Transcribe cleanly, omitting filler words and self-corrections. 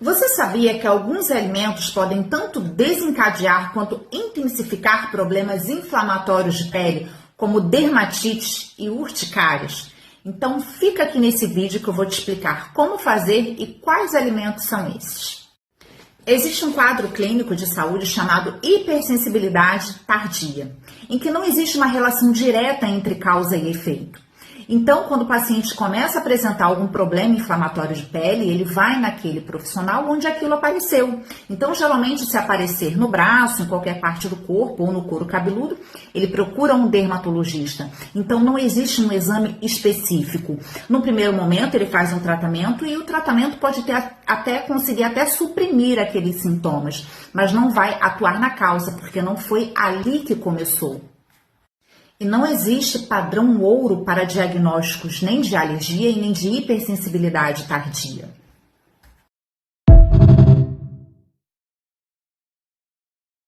Você sabia que alguns alimentos podem tanto desencadear quanto intensificar problemas inflamatórios de pele, como dermatite e urticárias? Então fica aqui nesse vídeo que eu vou te explicar como fazer e quais alimentos são esses. Existe um quadro clínico de saúde chamado hipersensibilidade tardia, em que não existe uma relação direta entre causa e efeito. Então, quando o paciente começa a apresentar algum problema inflamatório de pele, ele vai naquele profissional onde aquilo apareceu. Então, geralmente, se aparecer no braço, em qualquer parte do corpo ou no couro cabeludo, ele procura um dermatologista. Então, não existe um exame específico. No primeiro momento, ele faz um tratamento e o tratamento pode conseguir até suprimir aqueles sintomas, mas não vai atuar na causa, porque não foi ali que começou. E não existe padrão ouro para diagnósticos nem de alergia e nem de hipersensibilidade tardia.